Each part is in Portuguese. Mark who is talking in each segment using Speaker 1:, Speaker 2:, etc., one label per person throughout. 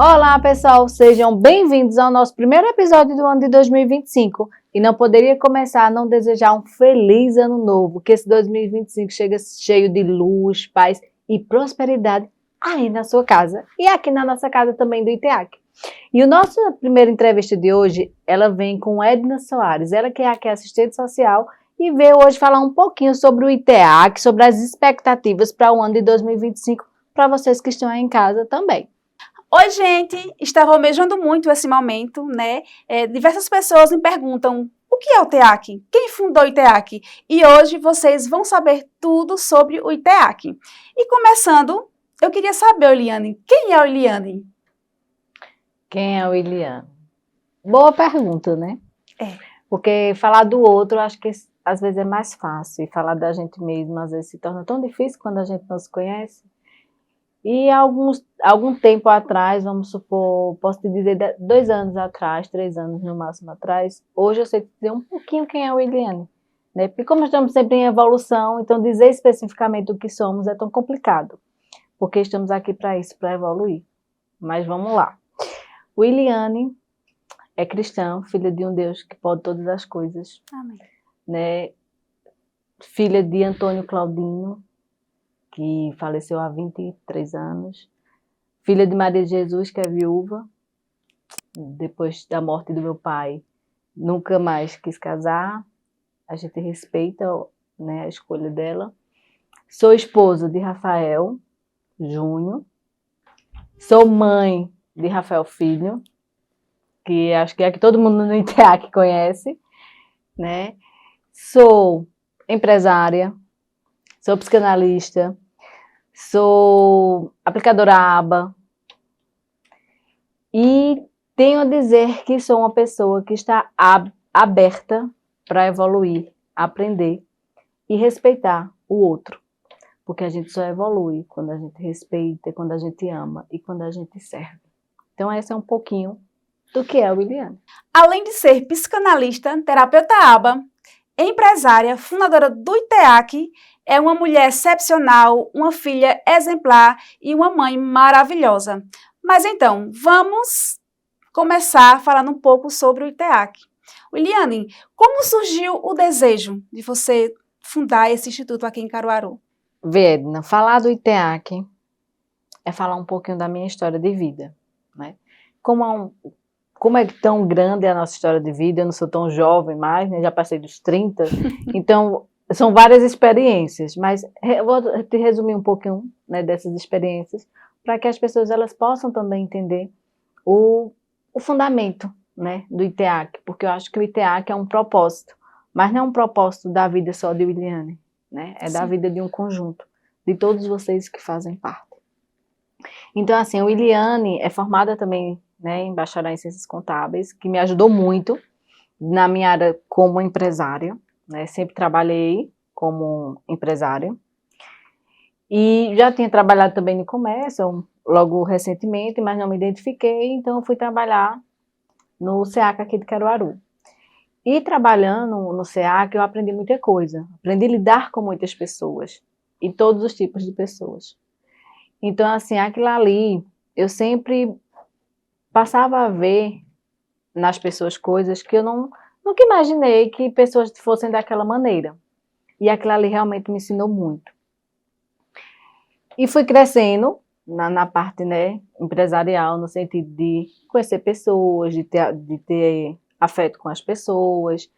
Speaker 1: Olá, pessoal! Sejam bem-vindos ao nosso primeiro episódio do ano de 2025. E não poderia começar a não desejar um feliz ano novo, que esse 2025 chega cheio de luz, paz e prosperidade aí na sua casa e aqui na nossa casa também do ITEAC. E o nosso primeira entrevista de hoje, ela vem com Edna Soares, ela que é aqui assistente social e veio hoje falar um pouquinho sobre o ITEAC, sobre as expectativas para o ano de 2025, para vocês que estão aí em casa também.
Speaker 2: Oi, gente! Estava almejando muito esse momento, né? Diversas pessoas me perguntam o que é o ITEAC? Quem fundou o ITEAC? E hoje vocês vão saber tudo sobre o ITEAC. E começando, eu queria saber, Eliane, quem é o Eliane?
Speaker 1: Quem é o Iliano? Boa pergunta, né?
Speaker 2: É.
Speaker 1: Porque falar do outro, acho que às vezes é mais fácil. E falar da gente mesmo, às vezes, se torna tão difícil quando a gente não se conhece. E algum tempo atrás, vamos supor, posso te dizer 2 anos atrás, 3 anos no máximo atrás, hoje eu sei te dizer um pouquinho quem é o Eliane, né? Porque como estamos sempre em evolução, então dizer especificamente o que somos é tão complicado, porque estamos aqui para isso, para evoluir. Mas vamos lá. O Eliane é cristão, filha de um Deus que pode todas as coisas.
Speaker 2: Amém.
Speaker 1: Né? Filha de Antônio Claudino, que faleceu há 23 anos. Filha de Maria de Jesus, que é viúva. Depois da morte do meu pai, nunca mais quis casar. A gente respeita, né, a escolha dela. Sou esposa de Rafael Júnior. Sou mãe de Rafael Filho, que acho que é que todo mundo no ITEAC conhece, né? Sou empresária, sou psicanalista, sou aplicadora ABA e tenho a dizer que sou uma pessoa que está aberta para evoluir, aprender e respeitar o outro, porque a gente só evolui quando a gente respeita, quando a gente ama e quando a gente serve. Então esse é um pouquinho do que é o Eliane.
Speaker 2: Além de ser psicanalista, terapeuta ABA, empresária, fundadora do ITEAC, é uma mulher excepcional, uma filha exemplar e uma mãe maravilhosa. Mas então, vamos começar falando um pouco sobre o ITEAC. Eliane, como surgiu o desejo de você fundar esse instituto aqui em Caruaru?
Speaker 1: Edna, falar do ITEAC é falar um pouquinho da minha história de vida, né? Como é tão grande a nossa história de vida, eu não sou tão jovem mais, né? Já passei dos 30, então são várias experiências, mas eu vou te resumir um pouquinho, né, dessas experiências, para que as pessoas elas possam também entender o fundamento, né, do ITEAC, porque eu acho que o ITEAC é um propósito, mas não é um propósito da vida só de Eliane, né? É da vida de um conjunto, de todos vocês que fazem parte. Então, assim, o Eliane é formada também, né, em bacharel em ciências contábeis, que me ajudou muito na minha área como empresária, né? Sempre trabalhei como empresária. E já tinha trabalhado também no comércio, logo recentemente, mas não me identifiquei, então eu fui trabalhar no SEAC aqui de Caruaru. E trabalhando no SEAC, eu aprendi muita coisa. Aprendi a lidar com muitas pessoas, e todos os tipos de pessoas. Então, assim, aquilo ali, eu sempre passava a ver nas pessoas coisas que eu nunca imaginei que pessoas fossem daquela maneira. E aquilo ali realmente me ensinou muito. E fui crescendo na parte, né, empresarial, no sentido de conhecer pessoas, de ter afeto com as pessoas,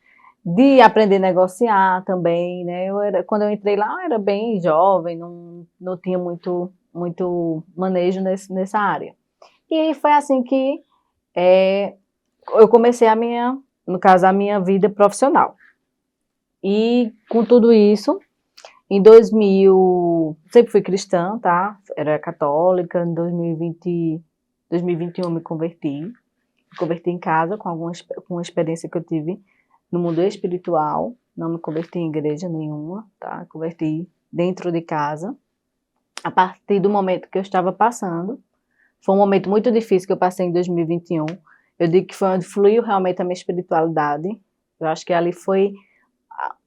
Speaker 1: de aprender a negociar também, né? Quando eu entrei lá, eu era bem jovem, não tinha muito manejo nessa área. E foi assim que eu comecei a minha vida profissional. E com tudo isso, em 2000, sempre fui cristã, tá? Era católica, em 2021 eu me converti em casa com uma experiência que eu tive no mundo espiritual, não me converti em igreja nenhuma, tá? Converti dentro de casa. A partir do momento que eu estava passando, foi um momento muito difícil que eu passei em 2021, eu digo que foi onde fluiu realmente a minha espiritualidade. Eu acho que ali foi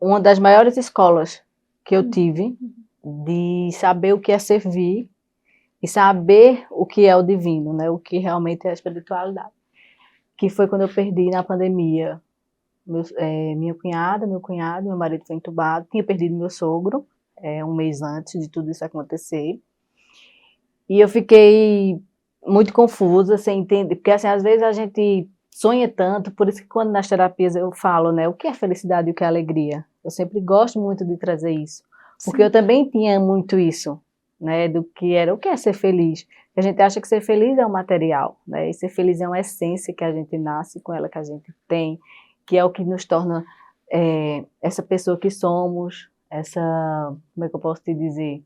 Speaker 1: uma das maiores escolas que eu tive de saber o que é servir e saber o que é o divino, né? O que realmente é a espiritualidade. Que foi quando eu perdi na pandemia minha cunhada, meu cunhado, meu marido foi entubado, tinha perdido meu sogro, um mês antes de tudo isso acontecer. E eu fiquei muito confusa, sem entender, porque assim, às vezes a gente sonha tanto, por isso que quando nas terapias eu falo, né, o que é felicidade e o que é alegria. Eu sempre gosto muito de trazer isso, porque
Speaker 2: Sim.
Speaker 1: eu também tinha muito isso, né, do que era, o que é ser feliz. A gente acha que ser feliz é um material, né, e ser feliz é uma essência que a gente nasce com ela, que a gente tem, que é o que nos torna essa pessoa que somos, como é que eu posso te dizer?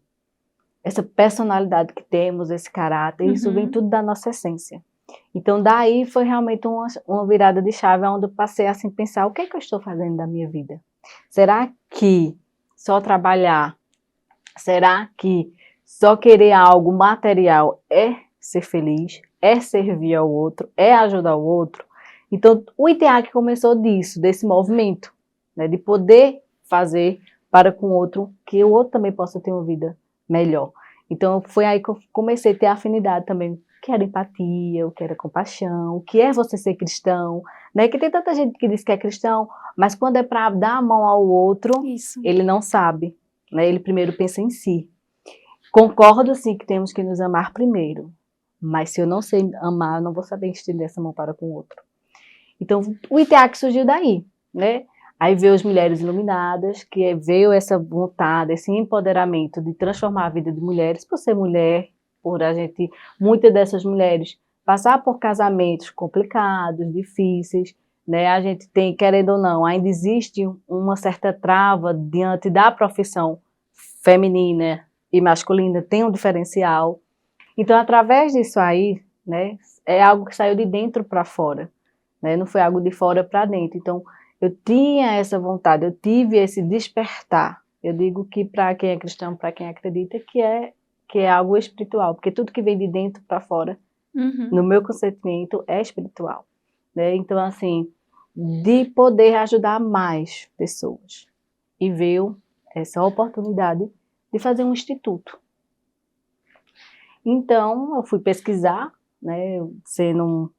Speaker 1: Essa personalidade que temos, esse caráter, isso vem tudo da nossa essência. Então, daí foi realmente uma virada de chave, onde eu passei assim, a pensar, o que é que eu estou fazendo da minha vida? Será que só trabalhar, será que só querer algo material é ser feliz, é servir ao outro, é ajudar o outro? Então, o ITEAC começou disso, desse movimento, né, de poder fazer para com o outro, que o outro também possa ter uma vida melhor. Então, foi aí que eu comecei a ter afinidade também, o que era empatia, o que era compaixão, o que é você ser cristão, né? Que tem tanta gente que diz que é cristão, mas quando é para dar a mão ao outro,
Speaker 2: Isso.
Speaker 1: ele não sabe, né? Ele primeiro pensa em si. Concordo, sim, que temos que nos amar primeiro, mas se eu não sei amar, eu não vou saber estender essa mão para com o outro. Então, o ITEAC surgiu daí, né? Aí veio as Mulheres Iluminadas, que veio essa vontade, esse empoderamento de transformar a vida de mulheres, por ser mulher, por a gente, muitas dessas mulheres, passar por casamentos complicados, difíceis, né? A gente tem, querendo ou não, ainda existe uma certa trava diante da profissão feminina e masculina, tem um diferencial. Então, através disso aí, né, é algo que saiu de dentro para fora, né? Não foi algo de fora para dentro. Então, eu tinha essa vontade, eu tive esse despertar. Eu digo que para quem é cristão, para quem acredita, que é algo espiritual, porque tudo que vem de dentro para fora, no meu conceito, é espiritual, né? Então, assim, de poder ajudar mais pessoas. E veio essa oportunidade de fazer um instituto. Então, eu fui pesquisar, né, sendo um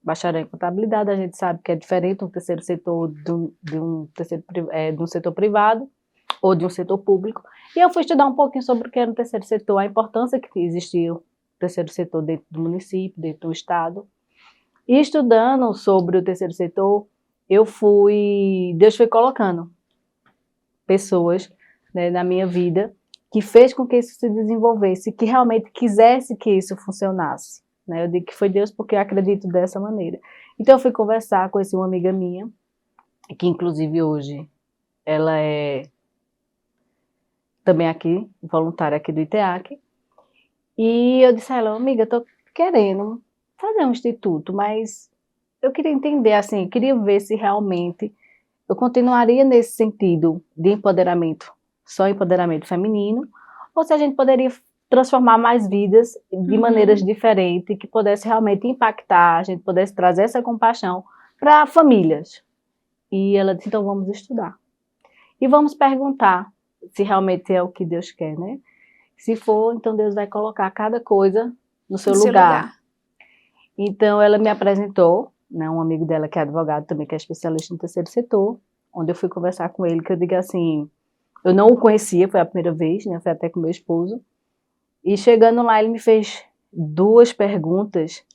Speaker 1: bacharel em contabilidade, a gente sabe que é diferente um terceiro setor de um setor privado ou de um setor público. E eu fui estudar um pouquinho sobre o que era o terceiro setor, a importância que existia o terceiro setor dentro do município, dentro do estado. E estudando sobre o terceiro setor, Deus foi colocando pessoas, né, na minha vida que fez com que isso se desenvolvesse, que realmente quisesse que isso funcionasse. Né? Eu digo que foi Deus porque eu acredito dessa maneira. Então eu fui conversar, conheci uma amiga minha, que inclusive hoje ela é também aqui, voluntária aqui do ITEAC, e eu disse a ela, amiga, eu tô querendo fazer um instituto, mas eu queria entender, assim, queria ver se realmente eu continuaria nesse sentido de empoderamento, só empoderamento feminino, ou se a gente poderia transformar mais vidas de maneiras diferentes, que pudesse realmente impactar, a gente pudesse trazer essa compaixão para famílias. E ela disse, então vamos estudar. E vamos perguntar se realmente é o que Deus quer, né? Se for, então Deus vai colocar cada coisa no seu lugar. Então ela me apresentou, né, um amigo dela que é advogado também, que é especialista no terceiro setor, onde eu fui conversar com ele, que eu digo assim, eu não o conhecia, foi a primeira vez, né, foi até com meu esposo, e chegando lá ele me fez duas perguntas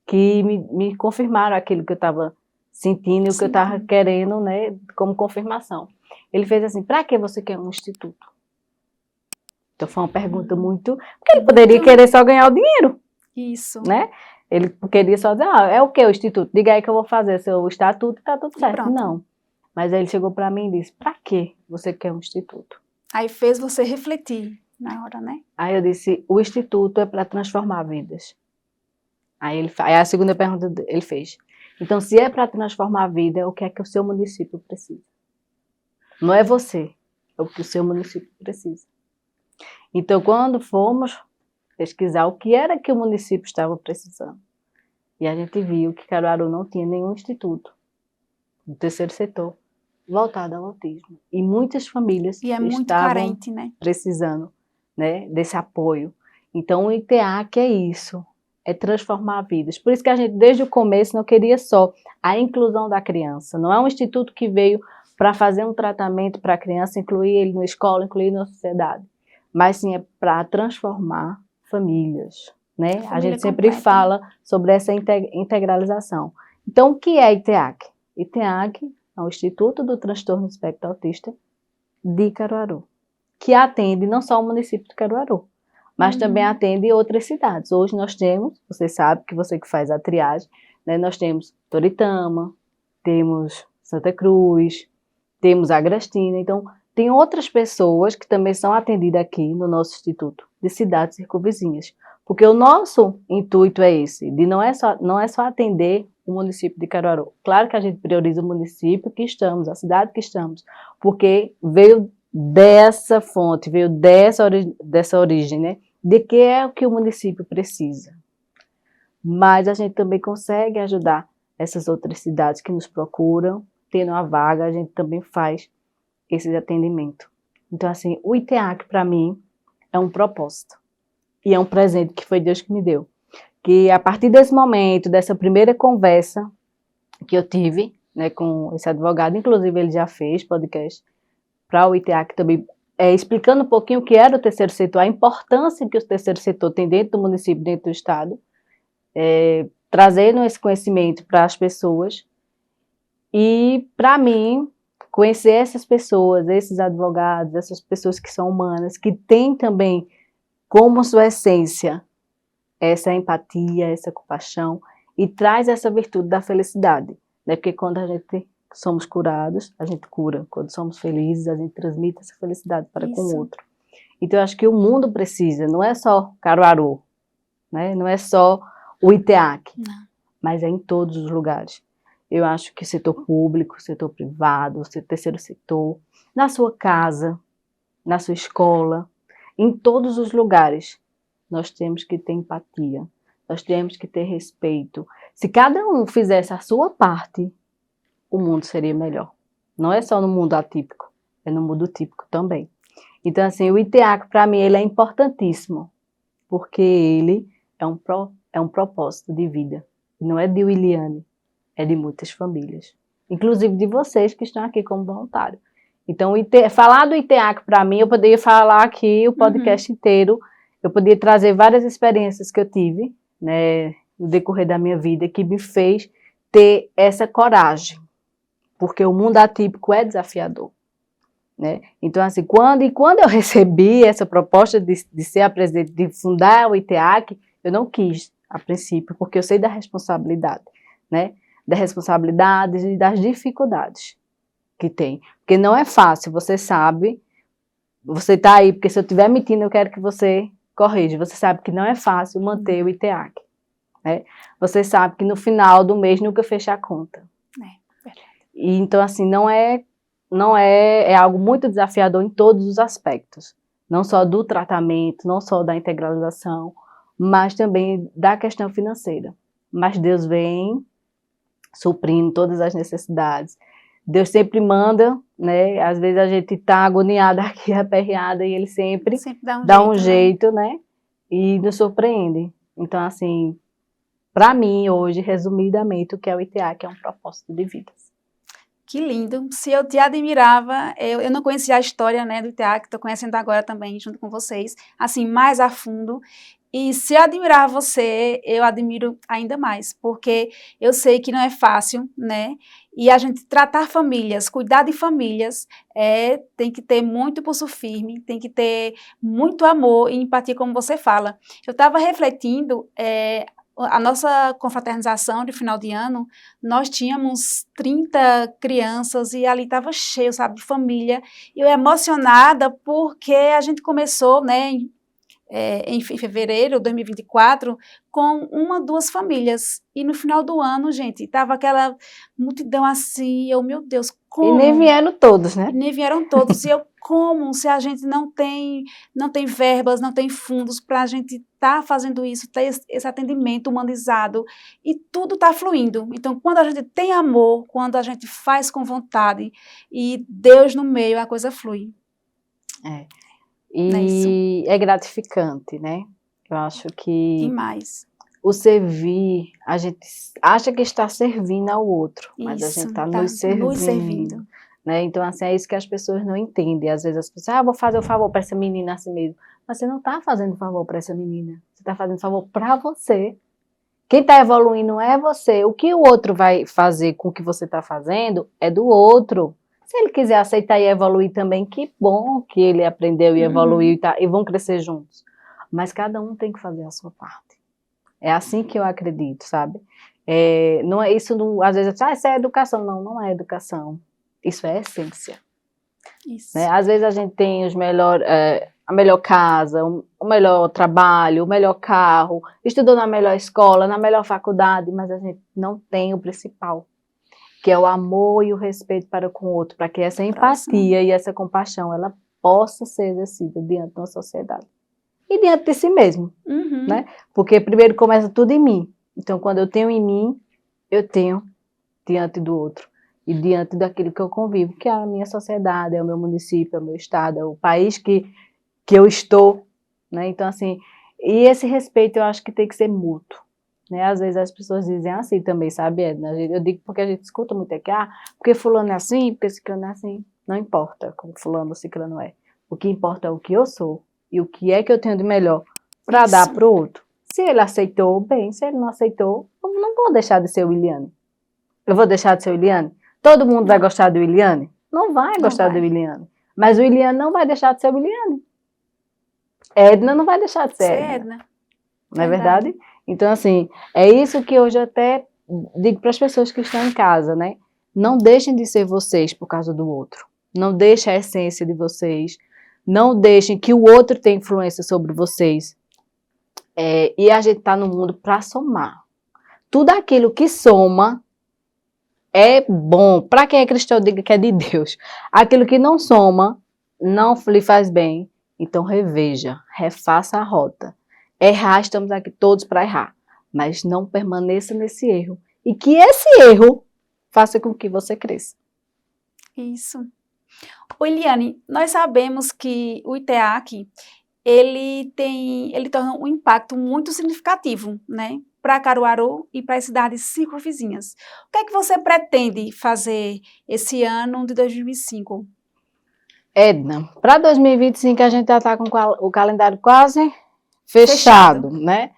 Speaker 1: que me confirmaram aquilo que eu estava sentindo e o que eu estava querendo, né, como confirmação. Ele fez assim, para que você quer um instituto? Então foi uma pergunta muito, porque ele poderia querer só ganhar o dinheiro.
Speaker 2: Isso.
Speaker 1: Né? Ele queria só dizer, é o que o instituto? Diga aí que eu vou fazer seu estatuto e tá tudo certo.
Speaker 2: Pronto.
Speaker 1: Não. Mas aí ele chegou para mim e disse, para que você quer um instituto?
Speaker 2: Aí fez você refletir na hora, né?
Speaker 1: Aí eu disse, o instituto é para transformar vidas. Aí a segunda pergunta ele fez, então se é para transformar a vida, o que é que o seu município precisa? Não é você, é o que o seu município precisa. Então quando fomos pesquisar o que era que o município estava precisando, e a gente viu que Caruaru não tinha nenhum instituto do terceiro setor voltado ao autismo. E muitas famílias
Speaker 2: muito
Speaker 1: estavam
Speaker 2: carente, né?
Speaker 1: precisando, né, desse apoio. Então, o ITEAC é isso, é transformar vidas. Por isso que a gente, desde o começo, não queria só a inclusão da criança. Não é um instituto que veio para fazer um tratamento para a criança, incluir ele na escola, incluir ele na sociedade. Mas sim, é para transformar famílias, né? A gente sempre fala sobre essa integralização. Então, o que é ITEAC? ITEAC é o Instituto do Transtorno do Espectro Autista de Caruaru, que atende não só o município de Caruaru, mas também atende outras cidades. Hoje nós temos, você sabe, que você que faz a triagem, né, nós temos Toritama, temos Santa Cruz, temos Agrestina, então tem outras pessoas que também são atendidas aqui no nosso instituto, de cidades circunvizinhas. Porque o nosso intuito é esse, de não é só atender o município de Caruaru. Claro que a gente prioriza o município que estamos, a cidade que estamos, porque veio dessa fonte, veio dessa origem, né? De que é o que o município precisa. Mas a gente também consegue ajudar essas outras cidades que nos procuram, tendo uma vaga, a gente também faz esse atendimento. Então, assim, o ITEAC, para mim, é um propósito. E é um presente que foi Deus que me deu. Que a partir desse momento, dessa primeira conversa que eu tive, né, com esse advogado, inclusive ele já fez podcast para o ITEAC também, explicando um pouquinho o que era o terceiro setor, a importância que o terceiro setor tem dentro do município, dentro do estado, trazendo esse conhecimento para as pessoas. E, para mim, conhecer essas pessoas, esses advogados, essas pessoas que são humanas, que têm também como sua essência essa empatia, essa compaixão, e traz essa virtude da felicidade, né? Porque quando a gente somos curados, a gente cura. Quando somos felizes, a gente transmite essa felicidade para com o outro. Então, eu acho que o mundo precisa, não é só Caruaru, né? Não é só o ITEAC, mas é em todos os lugares. Eu acho que o setor público, o setor privado, o terceiro setor, na sua casa, na sua escola, em todos os lugares, nós temos que ter empatia, nós temos que ter respeito. Se cada um fizesse a sua parte, o mundo seria melhor. Não é só no mundo atípico, é no mundo típico também. Então, assim, o ITEAC, para mim, ele é importantíssimo, porque ele é um propósito de vida. Não é de Williane, é de muitas famílias, inclusive de vocês que estão aqui como voluntário. Então, falar do ITEAC, para mim, eu poderia falar aqui o podcast inteiro, eu poderia trazer várias experiências que eu tive, né, no decorrer da minha vida, que me fez ter essa coragem, porque o mundo atípico é desafiador, né? Então, assim, quando eu recebi essa proposta de ser a presidente, de fundar o ITEAC, eu não quis, a princípio, porque eu sei da responsabilidade, né? Da responsabilidade e das dificuldades que tem. Porque não é fácil, você sabe, você está aí, porque se eu estiver mentindo, eu quero que você corrija. Você sabe que não é fácil manter o ITEAC, né? Você sabe que no final do mês nunca fecha a conta.
Speaker 2: Verdade.
Speaker 1: E, então, assim, é algo muito desafiador em todos os aspectos. Não só do tratamento, não só da integralização, mas também da questão financeira. Mas Deus vem suprindo todas as necessidades. Deus sempre manda, né? Às vezes a gente está agoniada aqui, aperreada, e Ele sempre dá um jeito, né? E nos surpreende. Então, assim, para mim, hoje, resumidamente, o que é o ITEAC é um propósito de vida.
Speaker 2: Que lindo. Se eu te admirava, eu não conhecia a história, né, do ITEAC, estou conhecendo agora também, junto com vocês, assim, mais a fundo. E se eu admirar você, eu admiro ainda mais, porque eu sei que não é fácil, né? E a gente tratar famílias, cuidar de famílias, tem que ter muito pulso firme, tem que ter muito amor e empatia, como você fala. Eu estava refletindo, a nossa confraternização de final de ano, nós tínhamos 30 crianças e ali estava cheio, sabe, de família. E eu emocionada porque a gente começou, né, em fevereiro de 2024, com 1, 2 famílias. E no final do ano, gente, estava aquela multidão assim, meu Deus, como?
Speaker 1: E nem vieram todos, né?
Speaker 2: E nem vieram todos. E como se a gente não tem verbas, não tem fundos para a gente estar fazendo isso, ter esse atendimento humanizado, e tudo está fluindo. Então, quando a gente tem amor, quando a gente faz com vontade, e Deus no meio, a coisa flui.
Speaker 1: E é gratificante, né? Eu acho que
Speaker 2: Demais.
Speaker 1: o servir, a gente acha que está servindo ao outro, mas a
Speaker 2: Isso,
Speaker 1: gente está
Speaker 2: tá
Speaker 1: nos servindo, né? Então, assim, é isso que as pessoas não entendem. Às vezes as pessoas, vou fazer um favor para essa menina assim mesmo. Mas você não está fazendo favor para essa menina. Você está fazendo favor para você. Quem está evoluindo é você. O que o outro vai fazer com o que você está fazendo é do outro. Se ele quiser aceitar e evoluir também, que bom que ele aprendeu e evoluiu e vão crescer juntos. Mas cada um tem que fazer a sua parte. É assim que eu acredito, sabe? Não é isso, às vezes, isso é educação. Não, não é educação. Isso é essência.
Speaker 2: Isso.
Speaker 1: Né? Às vezes a gente tem a melhor casa, o melhor trabalho, o melhor carro, estudou na melhor escola, na melhor faculdade, mas a gente não tem o principal, que é o amor e o respeito para com o outro, para que essa empatia e essa compaixão, ela possa ser exercida diante de uma sociedade. E diante de si mesmo, né? Porque primeiro começa tudo em mim. Então, quando eu tenho em mim, eu tenho diante do outro. E diante daquilo que eu convivo, que é a minha sociedade, é o meu município, é o meu estado, é o país que eu estou, né? Então, assim, e esse respeito eu acho que tem que ser mútuo, né? Às vezes as pessoas dizem assim também, sabe, Edna? Eu digo porque a gente escuta muito aqui, porque fulano é assim, porque ciclano é assim. Não importa como fulano ou ciclano é. O que importa é o que eu sou e o que é que eu tenho de melhor para dar para o outro. Se ele aceitou, bem. Se ele não aceitou, eu não vou deixar de ser o Williane. Eu vou deixar de ser o Williane? Todo mundo vai gostar do Williane? Não vai gostar do Williane. Mas o Williane não vai deixar de ser o Williane. Edna não vai deixar de ser Edna. Não é verdade? Então, assim, é isso que hoje eu até digo para as pessoas que estão em casa, né? Não deixem de ser vocês por causa do outro. Não deixem a essência de vocês. Não deixem que o outro tenha influência sobre vocês. E a gente está no mundo para somar. Tudo aquilo que soma é bom. Para quem é cristão, diga que é de Deus. Aquilo que não soma, não lhe faz bem. Então reveja, refaça a rota. Errar, estamos aqui todos para errar. Mas não permaneça nesse erro. E que esse erro faça com que você cresça.
Speaker 2: Isso. Eliane, nós sabemos que o ITEAC, ele torna um impacto muito significativo, né? Para Caruaru e para as cidades circunvizinhas. O que é que você pretende fazer esse ano de 2025?
Speaker 1: Edna, para 2025 a gente já está com o calendário quase fechado, né?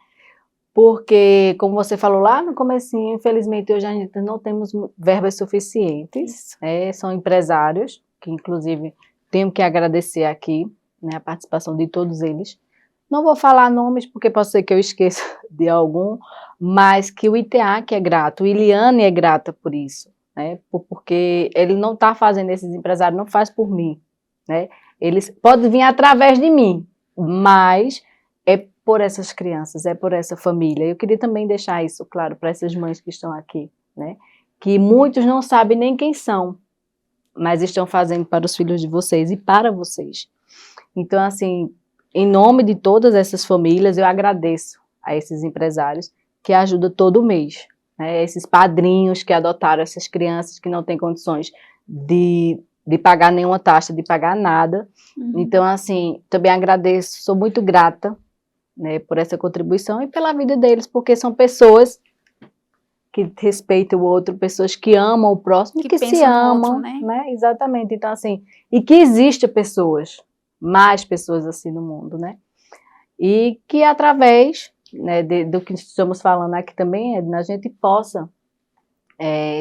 Speaker 1: Porque, como você falou lá no comecinho, infelizmente hoje a gente não temos verbas suficientes, né? São empresários, que inclusive tenho que agradecer aqui, né, a participação de todos eles. Não vou falar nomes, porque pode ser que eu esqueça de algum, mas que o ITEAC é grato, o Iliane é grata por isso, né? Porque ele não está fazendo, esses empresários não faz por mim, né? Eles podem vir através de mim, mas é por essas crianças, é por essa família. Eu queria também deixar isso claro para essas mães que estão aqui, né? Que muitos não sabem nem quem são, mas estão fazendo para os filhos de vocês e para vocês. Então, assim, em nome de todas essas famílias, eu agradeço a esses empresários que ajudam todo mês, né? Esses padrinhos que adotaram essas crianças que não têm condições de pagar nenhuma taxa, de pagar nada. Então, assim, também agradeço, sou muito grata, né, por essa contribuição e pela vida deles, porque são pessoas que respeitam o outro, pessoas que amam o próximo, que se amam, outro, né? Exatamente. Então, assim, e que existem pessoas, mais pessoas assim no mundo, né? E que através, né, do que estamos falando aqui também, Edna, a gente possa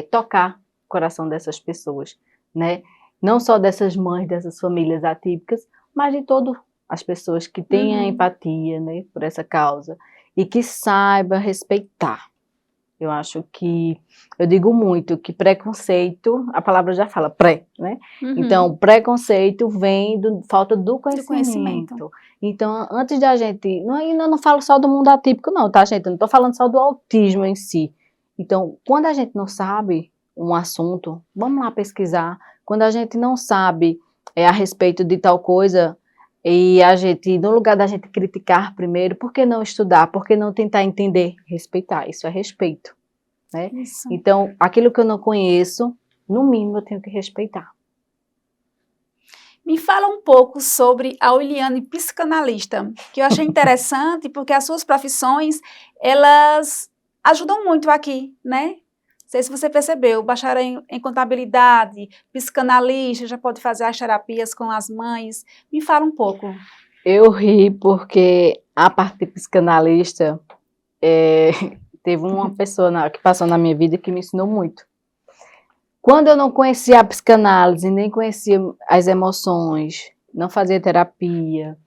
Speaker 1: tocar o coração dessas pessoas, né? Não só dessas mães, dessas famílias atípicas, mas de todas as pessoas que têm a empatia, né, por essa causa e que saiba respeitar. Eu acho que, eu digo muito que preconceito, a palavra já fala pré, né? Então, preconceito vem da falta do conhecimento. Então, antes da gente, eu não falo só do mundo atípico não, tá, gente? Eu não estou falando só do autismo em si. Então, quando a gente não sabe um assunto, vamos lá pesquisar. Quando a gente não sabe a respeito de tal coisa, e a gente, no lugar da gente criticar primeiro, por que não estudar? Por que não tentar entender? Respeitar, isso é respeito, né? Isso. Então, aquilo que eu não conheço, no mínimo eu tenho que respeitar.
Speaker 2: Me fala um pouco sobre a Uiliane psicanalista, que eu achei interessante porque as suas profissões, elas ajudam muito aqui, né? Não sei se você percebeu, bacharel em contabilidade, psicanalista, já pode fazer as terapias com as mães. Me fala um pouco.
Speaker 1: Eu ri porque a parte de psicanalista, teve uma pessoa que passou na minha vida que me ensinou muito. Quando eu não conhecia a psicanálise, nem conhecia as emoções, não fazia terapia,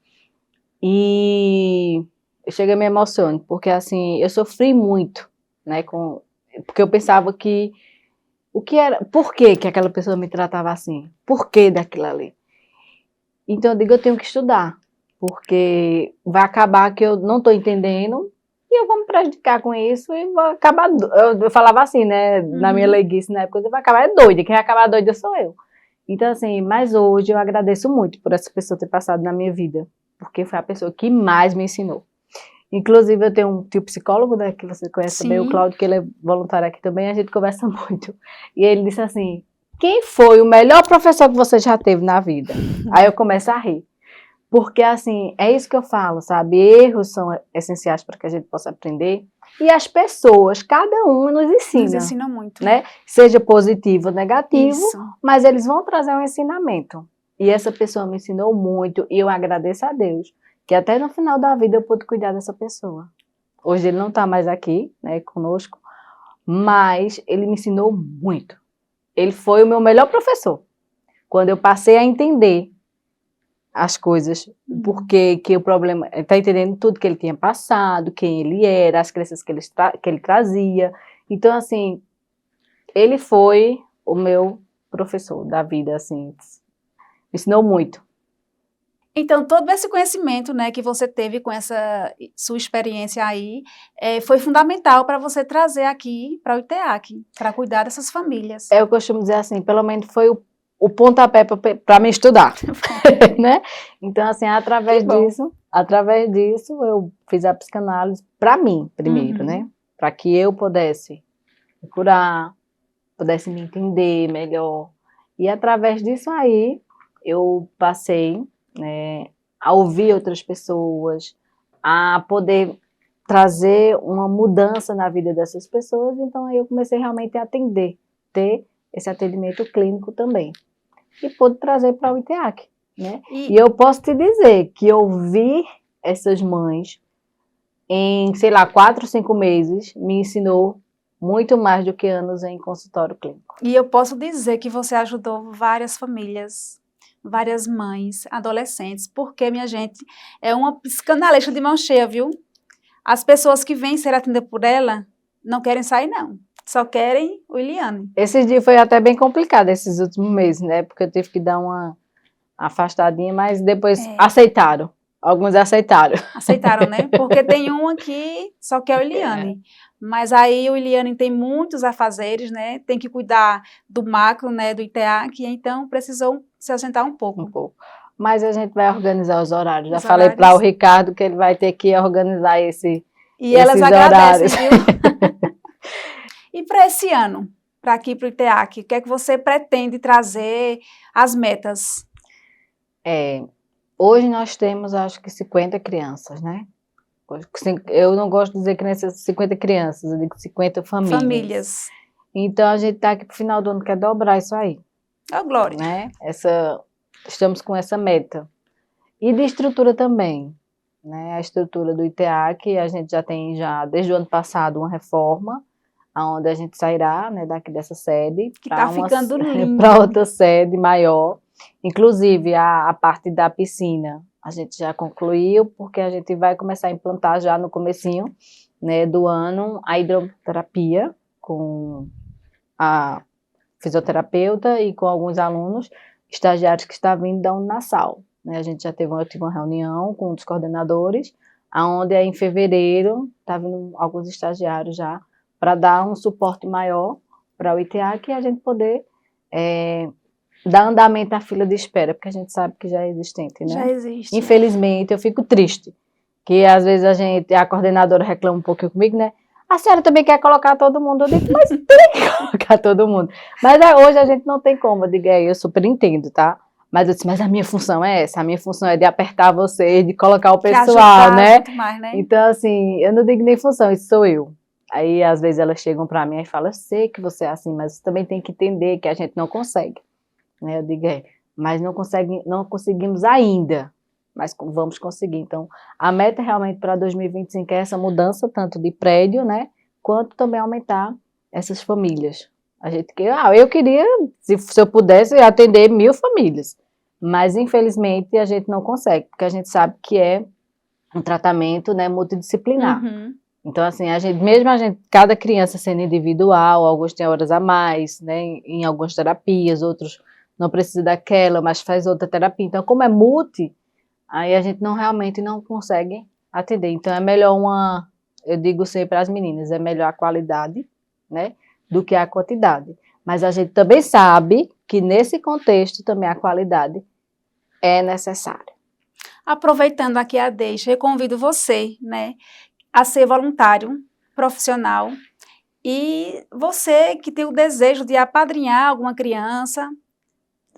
Speaker 1: e eu cheguei a me emocionar, porque assim, eu sofri muito, né, porque eu pensava que, por que que aquela pessoa me tratava assim? Por que daquilo ali? Então eu digo, eu tenho que estudar, porque vai acabar que eu não estou entendendo, e eu vou me prejudicar com isso, e vou acabar, eu falava assim, né, na minha leiguice na época, eu vou acabar doida, quem vai acabar doida sou eu. Então assim, mas hoje eu agradeço muito por essa pessoa ter passado na minha vida, porque foi a pessoa que mais me ensinou. Inclusive eu tenho um tio psicólogo, né, que você conhece também, o Cláudio, que ele é voluntário aqui também, a gente conversa muito, e ele disse assim, quem foi o melhor professor que você já teve na vida? Aí eu começo a rir. Porque, assim, é isso que eu falo, sabe? Erros são essenciais para que a gente possa aprender. E as pessoas, cada um nos ensina.
Speaker 2: Nos ensina muito.
Speaker 1: Né? Seja positivo ou negativo,
Speaker 2: Isso.
Speaker 1: mas eles vão trazer um ensinamento. E essa pessoa me ensinou muito, e eu agradeço a Deus, que até no final da vida eu pude cuidar dessa pessoa. Hoje ele não está mais aqui, né, conosco, mas ele me ensinou muito. Ele foi o meu melhor professor. Quando eu passei a entender as coisas, porque que o problema, está entendendo tudo que ele tinha passado, quem ele era, as crenças que ele trazia. Então, assim, ele foi o meu professor da vida, assim, me ensinou muito.
Speaker 2: Então, todo esse conhecimento, né, que você teve com essa sua experiência aí, foi fundamental para você trazer aqui para o ITEAC, para cuidar dessas famílias.
Speaker 1: Eu costumo dizer assim, pelo menos foi o pontapé para me estudar, né? Então, assim, através disso, eu fiz a psicanálise para mim, primeiro, né? Para que eu pudesse me curar, pudesse me entender melhor. E através disso aí, eu passei, né, a ouvir outras pessoas, a poder trazer uma mudança na vida dessas pessoas. Então, aí eu comecei realmente a atender, ter esse atendimento clínico também. E pude trazer para o ITEAC, né? E eu posso te dizer que ouvir essas mães em, sei lá, 4, 5 meses, me ensinou muito mais do que anos em consultório clínico.
Speaker 2: E eu posso dizer que você ajudou várias famílias, várias mães, adolescentes, porque, minha gente, é uma psicanalista de mão cheia, viu? As pessoas que vêm ser atendidas por ela não querem sair, não. Só querem o Uiliane.
Speaker 1: Esse dia foi até bem complicado, esses últimos meses, né? Porque eu tive que dar uma afastadinha, mas depois aceitaram. Alguns aceitaram.
Speaker 2: Aceitaram, né? Porque tem uma que só quer o Uiliane. Mas aí o Uiliane tem muitos afazeres, né? Tem que cuidar do macro, né? Do ITEAC, então precisou se ausentar um pouco.
Speaker 1: Um pouco. Mas a gente vai organizar os horários. Já falei para o Ricardo que ele vai ter que organizar esses
Speaker 2: elas agradecem,
Speaker 1: horários.
Speaker 2: Viu? E para esse ano, para aqui para o ITEAC, o que é que você pretende trazer as metas?
Speaker 1: Hoje nós temos, acho que 50 crianças, né? Eu não gosto de dizer crianças, 50 crianças, eu digo 50 famílias. Então a gente está aqui para o final do ano, quer dobrar isso aí.
Speaker 2: Oh, glória.
Speaker 1: Né? Estamos com essa meta. E de estrutura também. Né? A estrutura do ITEAC, a gente já tem, desde o ano passado, uma reforma, onde a gente sairá, né, daqui dessa sede
Speaker 2: para
Speaker 1: outra sede maior. Inclusive, a parte da piscina, a gente já concluiu, porque a gente vai começar a implantar já no comecinho, né, do ano a hidroterapia com a fisioterapeuta e com alguns alunos estagiários que estão vindo da Unassal. Né? A gente já teve uma reunião com um dos coordenadores, onde em fevereiro está vindo alguns estagiários já para dar um suporte maior para o ITEAC e a gente poder dar andamento à fila de espera, porque a gente sabe que já é existente, né?
Speaker 2: Já existe.
Speaker 1: Infelizmente, eu fico triste, que às vezes a coordenadora reclama um pouquinho comigo, né? A senhora também quer colocar todo mundo? Eu digo, mas tem que colocar todo mundo. Mas hoje a gente não tem como, eu digo, eu super entendo, tá? Mas eu disse, mas a minha função é essa, a minha função é de apertar vocês, de colocar o
Speaker 2: Te
Speaker 1: pessoal,
Speaker 2: ajudar
Speaker 1: né?
Speaker 2: muito mais, né?
Speaker 1: Então, assim, eu não digo nem função, isso sou eu. Aí, às vezes, elas chegam para mim e falam, eu sei que você é assim, mas você também tem que entender que a gente não consegue. Né? Eu digo, mas não conseguimos ainda, mas vamos conseguir. Então, a meta realmente para 2025 é essa mudança, tanto de prédio, né, quanto também aumentar essas famílias. Eu queria, se eu pudesse, atender 1.000 famílias, mas infelizmente a gente não consegue, porque a gente sabe que é um tratamento, né, multidisciplinar.
Speaker 2: Uhum.
Speaker 1: Então, assim, mesmo cada criança sendo individual, alguns têm horas a mais, né, em algumas terapias, outros não precisa daquela, mas faz outra terapia. Então, como é multi, aí a gente realmente não consegue atender. Então, é melhor eu digo sempre para as meninas, é melhor a qualidade, né, do que a quantidade. Mas a gente também sabe que nesse contexto também a qualidade é necessária.
Speaker 2: Aproveitando aqui a deixa, eu convido você, né, a ser voluntário, profissional, e você que tem o desejo de apadrinhar alguma criança,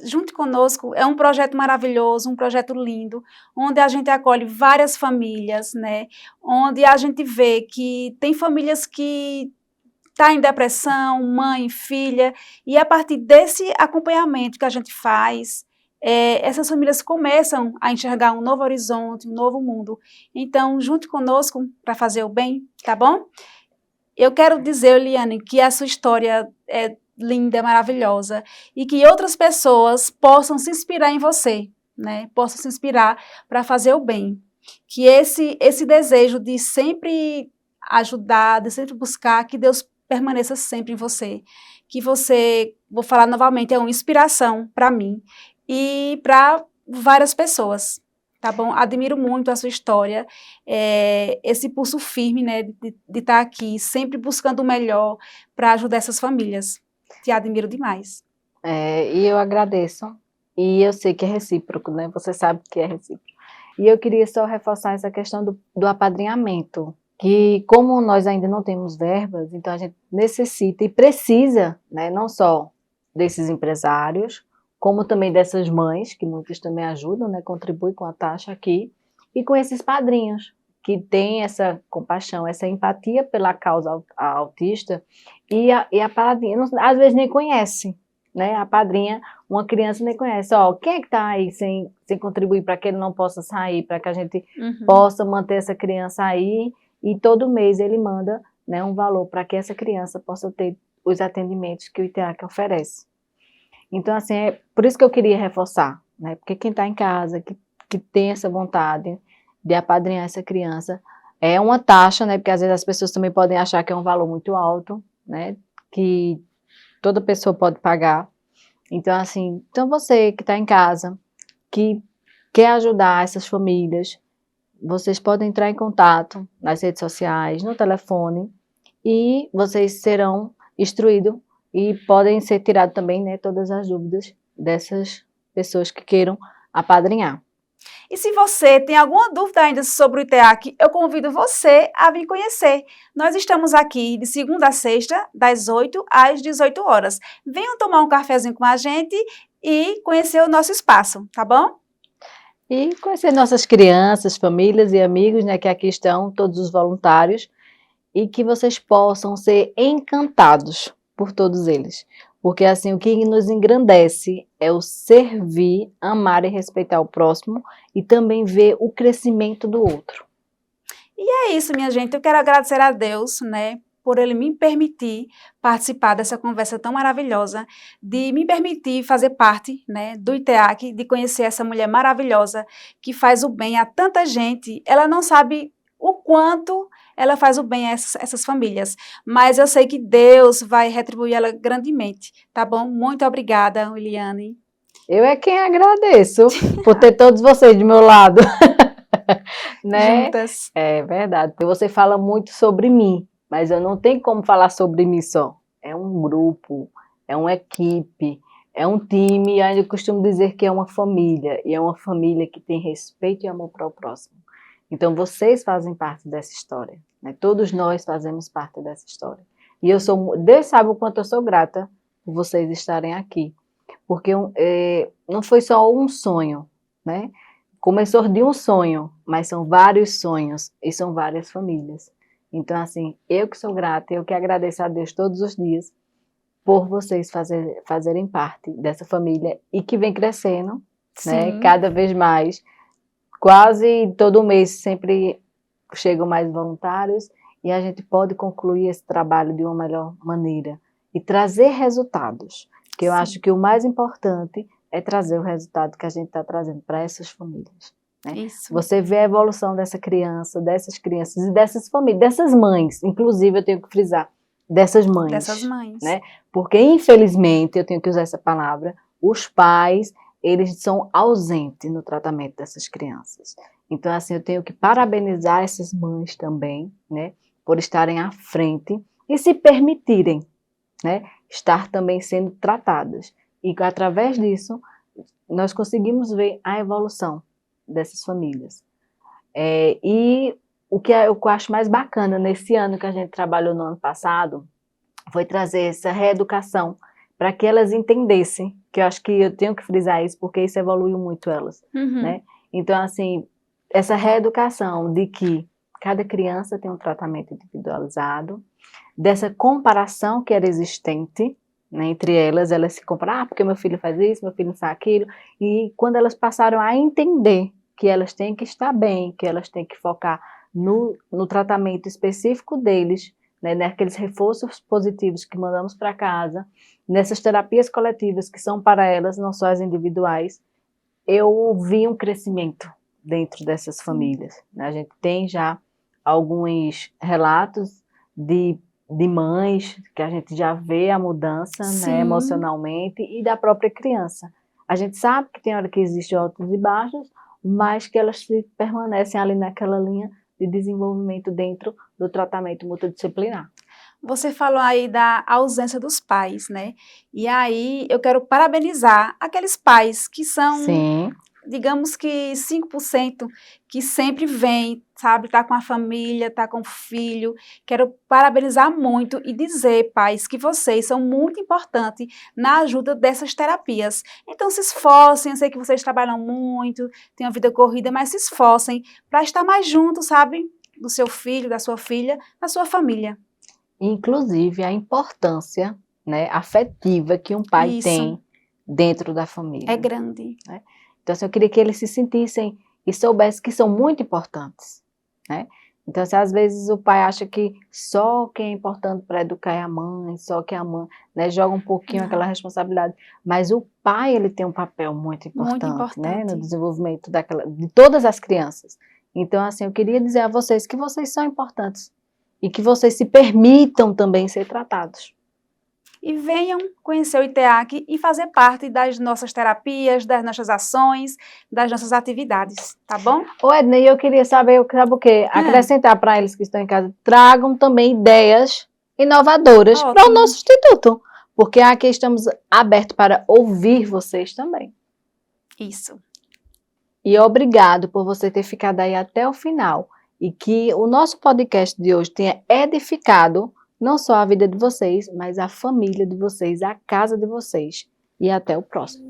Speaker 2: junte conosco. É um projeto maravilhoso, um projeto lindo, onde a gente acolhe várias famílias, né, onde a gente vê que tem famílias que está em depressão, mãe, filha, e a partir desse acompanhamento que a gente faz, essas famílias começam a enxergar um novo horizonte, um novo mundo. Então, junte conosco para fazer o bem, tá bom? Eu quero dizer, Eliane, que a sua história é linda, maravilhosa, e que outras pessoas possam se inspirar em você, né? Possam se inspirar para fazer o bem. Que esse desejo de sempre ajudar, de sempre buscar, que Deus permaneça sempre em você. Que você, vou falar novamente, é uma inspiração para mim e para várias pessoas, tá bom? Admiro muito a sua história, esse pulso firme, né, de estar aqui, sempre buscando o melhor para ajudar essas famílias. Te admiro demais.
Speaker 1: E eu agradeço. E eu sei que é recíproco, né? Você sabe que é recíproco. E eu queria só reforçar essa questão do apadrinhamento, que como nós ainda não temos verbas, então a gente necessita e precisa, né, não só desses empresários, como também dessas mães, que muitas também ajudam, né, contribuem com a taxa aqui, e com esses padrinhos, que têm essa compaixão, essa empatia pela causa autista, e a padrinha, às vezes nem conhece, né, a padrinha, uma criança nem conhece, quem é que está aí sem contribuir para que ele não possa sair, para que a gente possa manter essa criança aí, e todo mês ele manda, né, um valor para que essa criança possa ter os atendimentos que o ITEAC oferece. Então, assim, é por isso que eu queria reforçar, né, porque quem está em casa, que tem essa vontade de apadrinhar essa criança, é uma taxa, né, porque às vezes as pessoas também podem achar que é um valor muito alto, né, que toda pessoa pode pagar. Então, assim, você que está em casa, que quer ajudar essas famílias, vocês podem entrar em contato nas redes sociais, no telefone, e vocês serão instruídos e podem ser tiradas também, né, todas as dúvidas dessas pessoas que queiram apadrinhar.
Speaker 2: E se você tem alguma dúvida ainda sobre o ITEAC, eu convido você a vir conhecer. Nós estamos aqui de segunda a sexta, das 8 às 18 horas. Venham tomar um cafezinho com a gente e conhecer o nosso espaço, tá bom?
Speaker 1: E conhecer nossas crianças, famílias e amigos, né, que aqui estão, todos os voluntários, e que vocês possam ser encantados por todos eles. Porque assim, o que nos engrandece é o servir, amar e respeitar o próximo e também ver o crescimento do outro.
Speaker 2: E é isso, minha gente. Eu quero agradecer a Deus, né, por Ele me permitir participar dessa conversa tão maravilhosa, de me permitir fazer parte, né, do ITEAC, de conhecer essa mulher maravilhosa que faz o bem a tanta gente. Ela não sabe o quanto ela faz o bem a essas famílias, mas eu sei que Deus vai retribuir ela grandemente, tá bom? Muito obrigada, Eliane.
Speaker 1: Eu é quem agradeço por ter todos vocês do meu lado. Né?
Speaker 2: Juntas.
Speaker 1: É verdade, porque você fala muito sobre mim, mas eu não tenho como falar sobre mim só. É um grupo, é uma equipe, é um time, e ainda costumo dizer que é uma família, e é uma família que tem respeito e amor para o próximo. Então vocês fazem parte dessa história, né? Todos nós fazemos parte dessa história. E Deus sabe o quanto eu sou grata por vocês estarem aqui. porque não foi só um sonho, né? Começou de um sonho, mas são vários sonhos e são várias famílias. Então, assim, eu que sou grata, eu que agradeço a Deus todos os dias por vocês fazerem parte dessa família e que vem crescendo, né?
Speaker 2: Sim.
Speaker 1: Cada vez mais. Quase todo mês sempre chegam mais voluntários e a gente pode concluir esse trabalho de uma melhor maneira e trazer resultados, que eu
Speaker 2: Sim.
Speaker 1: acho que o mais importante é trazer o resultado que a gente está trazendo para essas famílias. Né?
Speaker 2: Isso.
Speaker 1: Você vê a evolução dessa criança, dessas crianças e dessas famílias, dessas mães, inclusive eu tenho que frisar, dessas mães.
Speaker 2: Dessas mães.
Speaker 1: Né? Porque, infelizmente, eu tenho que usar essa palavra, os pais, eles são ausentes no tratamento dessas crianças. Então, assim, eu tenho que parabenizar essas mães também, né, por estarem à frente e se permitirem, né, estar também sendo tratadas. E, através disso, nós conseguimos ver a evolução dessas famílias. E o que eu acho mais bacana nesse ano que a gente trabalhou no ano passado foi trazer essa reeducação para que elas entendessem, que eu acho que eu tenho que frisar isso, porque isso evoluiu muito elas, né? Então, assim, essa reeducação de que cada criança tem um tratamento individualizado, dessa comparação que era existente, né, entre elas se comparam, porque meu filho faz isso, meu filho faz aquilo, e quando elas passaram a entender que elas têm que estar bem, que elas têm que focar no tratamento específico deles, né, naqueles reforços positivos que mandamos para casa, nessas terapias coletivas que são para elas, não só as individuais, eu vi um crescimento dentro dessas famílias. Né? A gente tem já alguns relatos de mães que a gente já vê a mudança, né, emocionalmente e da própria criança. A gente sabe que tem hora que existem altos e baixos, mas que elas permanecem ali naquela linha de desenvolvimento dentro do tratamento multidisciplinar.
Speaker 2: Você falou aí da ausência dos pais, né? E aí eu quero parabenizar aqueles pais que são,
Speaker 1: Sim,
Speaker 2: digamos que 5%, que sempre vêm, sabe, tá com a família, tá com o filho. Quero parabenizar muito e dizer, pais, que vocês são muito importantes na ajuda dessas terapias. Então se esforcem, eu sei que vocês trabalham muito, têm uma vida corrida, mas se esforcem para estar mais juntos, sabe, do seu filho, da sua filha, da sua família.
Speaker 1: inclusive a importância, né, afetiva que um pai
Speaker 2: Isso.
Speaker 1: tem dentro da família.
Speaker 2: É grande.
Speaker 1: Né? Então, assim, eu queria que eles se sentissem e soubessem que são muito importantes. Né? Então, assim, às vezes o pai acha que só quem é importante para educar é a mãe, só que a mãe, né, joga um pouquinho aquela responsabilidade. Mas o pai, ele tem um papel muito importante, né, no desenvolvimento de todas as crianças. Então, assim, eu queria dizer a vocês que vocês são importantes e que vocês se permitam também ser tratados.
Speaker 2: E venham conhecer o ITEAC e fazer parte das nossas terapias, das nossas ações, das nossas atividades, tá bom?
Speaker 1: Ô Edna, eu queria saber, sabe o quê? Acrescentar para eles que estão em casa, tragam também ideias inovadoras para o nosso instituto, porque aqui estamos abertos para ouvir vocês também.
Speaker 2: Isso.
Speaker 1: E obrigado por você ter ficado aí até o final e que o nosso podcast de hoje tenha edificado não só a vida de vocês, mas a família de vocês, a casa de vocês. E até o próximo.